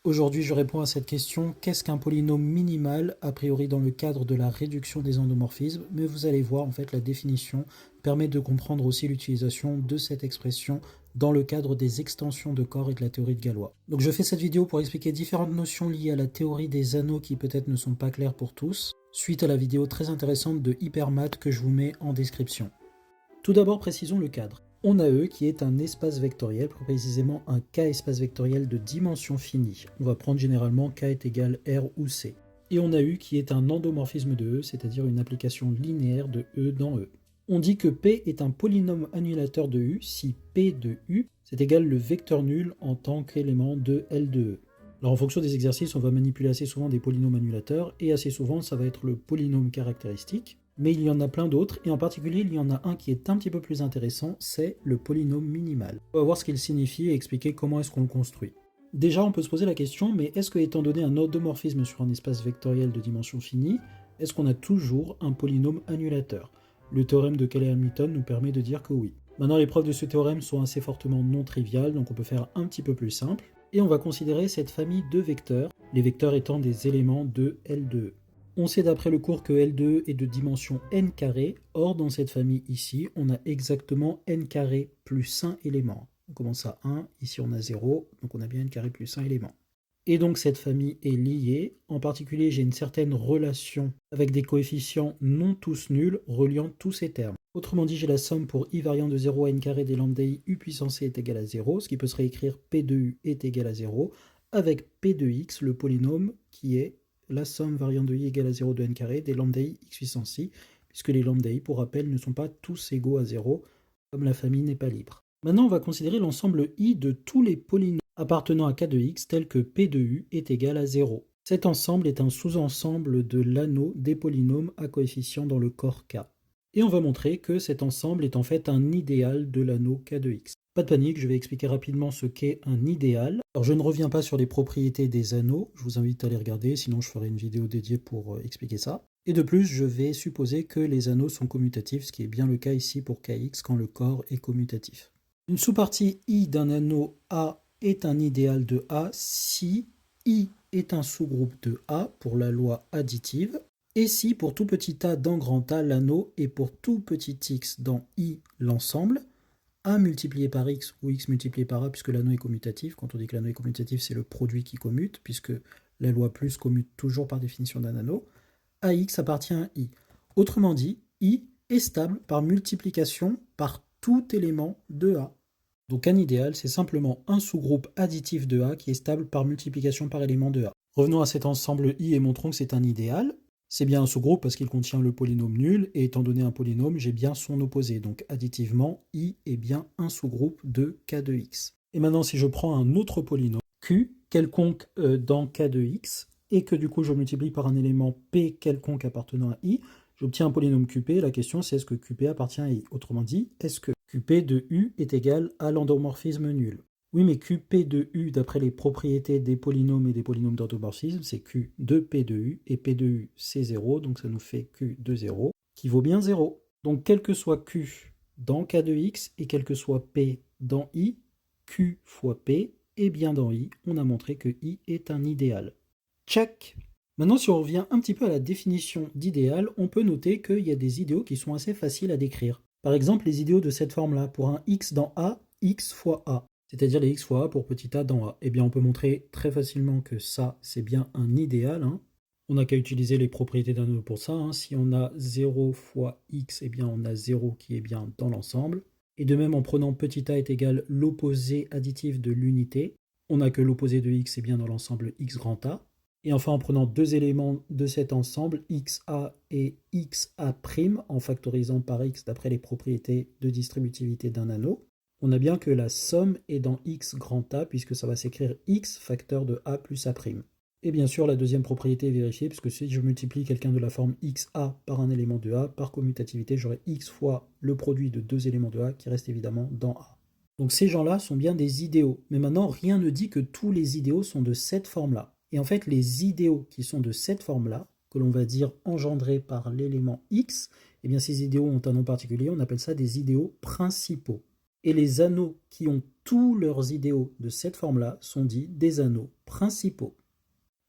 Aujourd'hui, je réponds à cette question, qu'est-ce qu'un polynôme minimal, a priori dans le cadre de la réduction des endomorphismes, mais vous allez voir, en fait, la définition permet de comprendre aussi l'utilisation de cette expression dans le cadre des extensions de corps et de la théorie de Galois. Donc je fais cette vidéo pour expliquer différentes notions liées à la théorie des anneaux qui peut-être ne sont pas claires pour tous, suite à la vidéo très intéressante de Hypermat que je vous mets en description. Tout d'abord, précisons le cadre. On a E qui est un espace vectoriel, plus précisément un K espace vectoriel de dimension finie. On va prendre généralement K est égal R ou C. Et on a U qui est un endomorphisme de E, c'est-à-dire une application linéaire de E dans E. On dit que P est un polynôme annulateur de U si P de U c'est égal le vecteur nul en tant qu'élément de L de E. Alors en fonction des exercices, on va manipuler assez souvent des polynômes annulateurs, et assez souvent ça va être le polynôme caractéristique. Mais il y en a plein d'autres, et en particulier il y en a un qui est un petit peu plus intéressant, c'est le polynôme minimal. On va voir ce qu'il signifie et expliquer comment est-ce qu'on le construit. Déjà on peut se poser la question, mais est-ce que étant donné un endomorphisme sur un espace vectoriel de dimension finie, est-ce qu'on a toujours un polynôme annulateur? Le théorème de Cayley-Hamilton nous permet de dire que oui. Maintenant les preuves de ce théorème sont assez fortement non triviales, donc on peut faire un petit peu plus simple, et on va considérer cette famille de vecteurs, les vecteurs étant des éléments de L de E. On sait d'après le cours que L2 est de dimension n carré, or dans cette famille ici, on a exactement n carré plus 1 élément. On commence à 1, ici on a 0, donc on a bien n carré plus 1 élément. Et donc cette famille est liée, en particulier j'ai une certaine relation avec des coefficients non tous nuls reliant tous ces termes. Autrement dit, j'ai la somme pour i variant de 0 à n carré des lambda i u puissance c est égal à 0, ce qui peut se réécrire p de u est égal à 0, avec p de x, le polynôme qui est la somme variant de i égale à 0 de n carré des lambda i x puissance i, puisque les lambda i, pour rappel, ne sont pas tous égaux à 0, comme la famille n'est pas libre. Maintenant, on va considérer l'ensemble i de tous les polynômes appartenant à k de x, tels que p de u est égal à 0. Cet ensemble est un sous-ensemble de l'anneau des polynômes à coefficient dans le corps k. Et on va montrer que cet ensemble est en fait un idéal de l'anneau k de x. Pas de panique, je vais expliquer rapidement ce qu'est un idéal. Alors je ne reviens pas sur les propriétés des anneaux, je vous invite à les regarder, sinon je ferai une vidéo dédiée pour expliquer ça. Et de plus, je vais supposer que les anneaux sont commutatifs, ce qui est bien le cas ici pour kx quand le corps est commutatif. Une sous-partie I d'un anneau A est un idéal de A si I est un sous-groupe de A pour la loi additive, et si pour tout petit a dans grand A, l'anneau est pour tout petit x dans I l'ensemble, a multiplié par x ou x multiplié par a, puisque l'anneau est commutatif. Quand on dit que l'anneau est commutatif, c'est le produit qui commute, puisque la loi plus commute toujours par définition d'un anneau. AX appartient à I. Autrement dit, I est stable par multiplication par tout élément de A. Donc un idéal, c'est simplement un sous-groupe additif de A qui est stable par multiplication par élément de A. Revenons à cet ensemble I et montrons que c'est un idéal. C'est bien un sous-groupe parce qu'il contient le polynôme nul, et étant donné un polynôme, j'ai bien son opposé. Donc additivement, I est bien un sous-groupe de K de x. Et maintenant, si je prends un autre polynôme, Q, quelconque dans K de x, et que du coup je multiplie par un élément P quelconque appartenant à I, j'obtiens un polynôme QP. La question c'est est-ce que QP appartient à I? Autrement dit, est-ce que QP de U est égal à l'endomorphisme nul? Oui, mais QP de U, d'après les propriétés des polynômes et des polynômes d'endomorphisme, c'est Q de P de U, et P de U c'est 0, donc ça nous fait Q de 0, qui vaut bien 0. Donc quel que soit Q dans K de x, et quel que soit P dans I, Q fois P est bien dans I, on a montré que I est un idéal. Check. Maintenant, si on revient un petit peu à la définition d'idéal, on peut noter qu'il y a des idéaux qui sont assez faciles à décrire. Par exemple, les idéaux de cette forme-là, pour un x dans A, x fois A, c'est-à-dire les x fois A pour petit a dans A. Eh bien, on peut montrer très facilement que ça, c'est bien un idéal. On n'a qu'à utiliser les propriétés d'un anneau pour ça. Si on a 0 fois x, eh bien, on a 0 qui est bien dans l'ensemble. Et de même, en prenant petit a est égal l'opposé additif de l'unité, on n'a que l'opposé de x est bien dans l'ensemble x grand A. Et enfin, en prenant deux éléments de cet ensemble, xa et xa', en factorisant par x d'après les propriétés de distributivité d'un anneau, on a bien que la somme est dans x grand A, puisque ça va s'écrire x facteur de a plus a'. Et bien sûr, la deuxième propriété est vérifiée, puisque si je multiplie quelqu'un de la forme xa par un élément de A, par commutativité, j'aurai x fois le produit de deux éléments de A, qui reste évidemment dans A. Donc ces gens-là sont bien des idéaux. Mais maintenant, rien ne dit que tous les idéaux sont de cette forme-là. Et en fait, les idéaux qui sont de cette forme-là, que l'on va dire engendrés par l'élément x, eh bien ces idéaux ont un nom particulier, on appelle ça des idéaux principaux. Et les anneaux qui ont tous leurs idéaux de cette forme-là sont dits des anneaux principaux.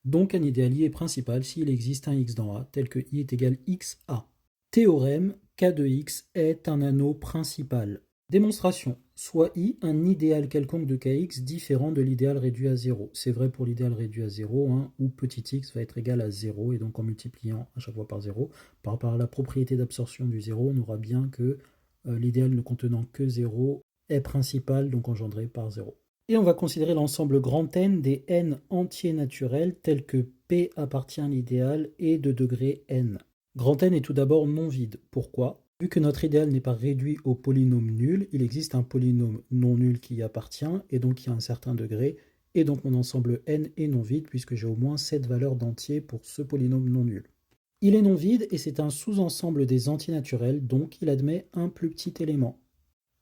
Donc un idéal I est principal s'il existe un x dans A, tel que I est égal xa. Théorème, K de x est un anneau principal. Démonstration, soit I un idéal quelconque de Kx différent de l'idéal réduit à 0. C'est vrai pour l'idéal réduit à 0, où petit x va être égal à 0, et donc en multipliant à chaque fois par 0, par rapport à la propriété d'absorption du 0, on aura bien que l'idéal ne contenant que 0 est principal, donc engendré par 0. Et on va considérer l'ensemble grand N des n entiers naturels tels que P appartient à l'idéal et de degré n. Grand N est tout d'abord non vide. Pourquoi ? Vu que notre idéal n'est pas réduit au polynôme nul, il existe un polynôme non nul qui y appartient et donc qui a un certain degré, et donc mon ensemble n est non vide puisque j'ai au moins 7 valeurs d'entiers pour ce polynôme non nul. Il est non vide et c'est un sous-ensemble des entiers naturels, donc il admet un plus petit élément,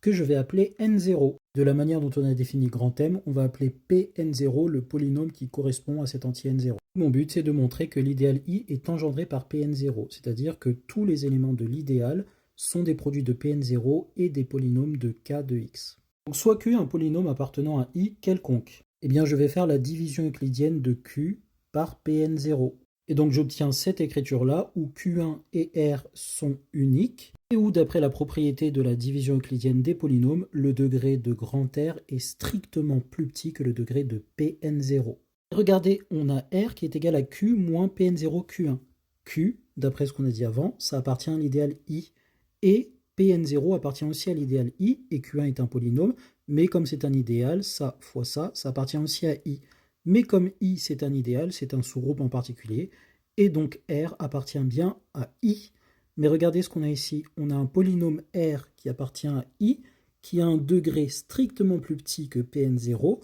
que je vais appeler n0. De la manière dont on a défini grand M, on va appeler Pn0 le polynôme qui correspond à cet entier n0. Mon but, c'est de montrer que l'idéal I est engendré par Pn0, c'est-à-dire que tous les éléments de l'idéal sont des produits de Pn0 et des polynômes de K de x. Donc soit Q est un polynôme appartenant à I quelconque, eh bien je vais faire la division euclidienne de Q par Pn0. Et donc j'obtiens cette écriture-là où Q1 et R sont uniques, et où d'après la propriété de la division euclidienne des polynômes, le degré de grand R est strictement plus petit que le degré de Pn0. Regardez, on a R qui est égal à Q moins Pn0 Q1. Q, d'après ce qu'on a dit avant, ça appartient à l'idéal I, et Pn0 appartient aussi à l'idéal I, et Q1 est un polynôme, mais comme c'est un idéal, ça fois ça appartient aussi à I. Mais comme I c'est un idéal, c'est un sous-groupe en particulier, et donc R appartient bien à I. Mais regardez ce qu'on a ici, on a un polynôme R qui appartient à I, qui a un degré strictement plus petit que Pn0,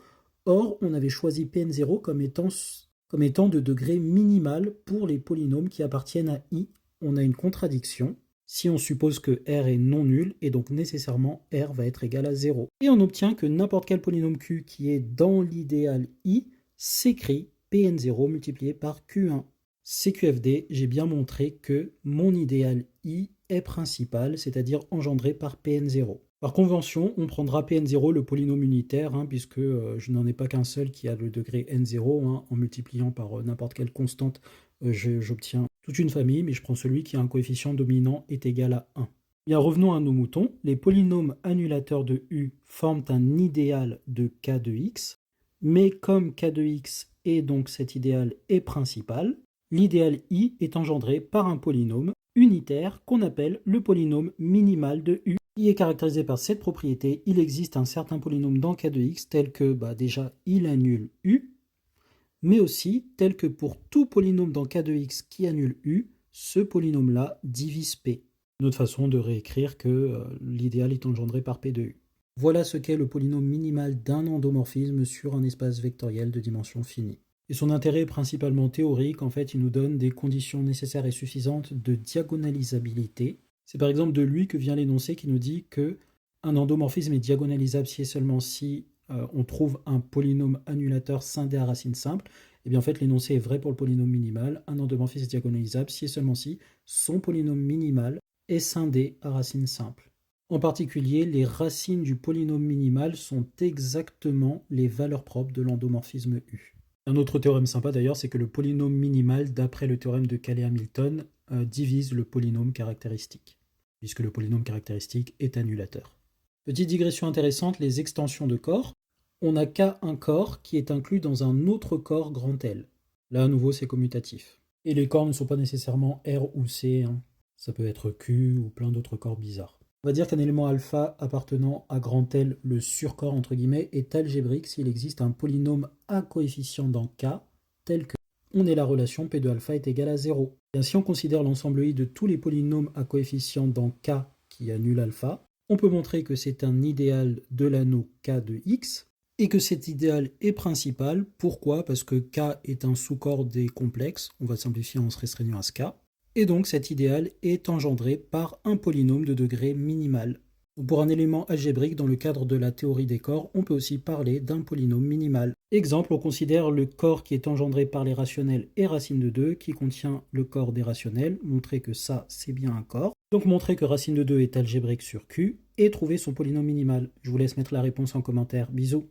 or on avait choisi Pn0 comme étant de degré minimal pour les polynômes qui appartiennent à I. On a une contradiction si on suppose que R est non nul, et donc nécessairement R va être égal à 0. Et on obtient que n'importe quel polynôme Q qui est dans l'idéal I s'écrit Pn0 multiplié par Q1. CQFD, j'ai bien montré que mon idéal I est principal, c'est-à-dire engendré par Pn0. Par convention, on prendra Pn0 le polynôme unitaire, puisque je n'en ai pas qu'un seul qui a le degré n0. En multipliant par n'importe quelle constante, j'obtiens toute une famille, mais je prends celui qui a un coefficient dominant est égal à 1. Bien, revenons à nos moutons. Les polynômes annulateurs de U forment un idéal de K de x, mais comme K de x et donc cet idéal est principal, l'idéal I est engendré par un polynôme unitaire qu'on appelle le polynôme minimal de U. Il est caractérisé par cette propriété. Il existe un certain polynôme dans K de x tel que déjà il annule U, mais aussi tel que pour tout polynôme dans K de x qui annule U, ce polynôme-là divise P. Une autre façon de réécrire que l'idéal est engendré par P de U. Voilà ce qu'est le polynôme minimal d'un endomorphisme sur un espace vectoriel de dimension finie. Et son intérêt est principalement théorique. En fait, il nous donne des conditions nécessaires et suffisantes de diagonalisabilité. C'est par exemple de lui que vient l'énoncé qui nous dit que un endomorphisme est diagonalisable si et seulement si on trouve un polynôme annulateur scindé à racine simple. Et bien en fait, l'énoncé est vrai pour le polynôme minimal. Un endomorphisme est diagonalisable si et seulement si son polynôme minimal est scindé à racine simple. En particulier, les racines du polynôme minimal sont exactement les valeurs propres de l'endomorphisme U. Un autre théorème sympa d'ailleurs, c'est que le polynôme minimal, d'après le théorème de Cayley-Hamilton, divise le polynôme caractéristique, puisque le polynôme caractéristique est annulateur. Petite digression intéressante, les extensions de corps. On n'a qu'un corps qui est inclus dans un autre corps grand L. Là, à nouveau, c'est commutatif. Et les corps ne sont pas nécessairement R ou C. Ça peut être Q ou plein d'autres corps bizarres. On va dire qu'un élément alpha appartenant à grand L, le surcorps entre guillemets, est algébrique s'il existe un polynôme à coefficient dans K, tel que on ait la relation P de alpha est égale à 0. Et si on considère l'ensemble I de tous les polynômes à coefficient dans K qui annulent alpha, on peut montrer que c'est un idéal de l'anneau K de x, et que cet idéal est principal. Pourquoi ? Parce que K est un sous-corps des complexes, on va simplifier en se restreignant à ce K, et donc cet idéal est engendré par un polynôme de degré minimal. Pour un élément algébrique dans le cadre de la théorie des corps, on peut aussi parler d'un polynôme minimal. Exemple, on considère le corps qui est engendré par les rationnels et racine de 2, qui contient le corps des rationnels, montrer que ça c'est bien un corps. Donc montrer que racine de 2 est algébrique sur Q et trouver son polynôme minimal. Je vous laisse mettre la réponse en commentaire. Bisous.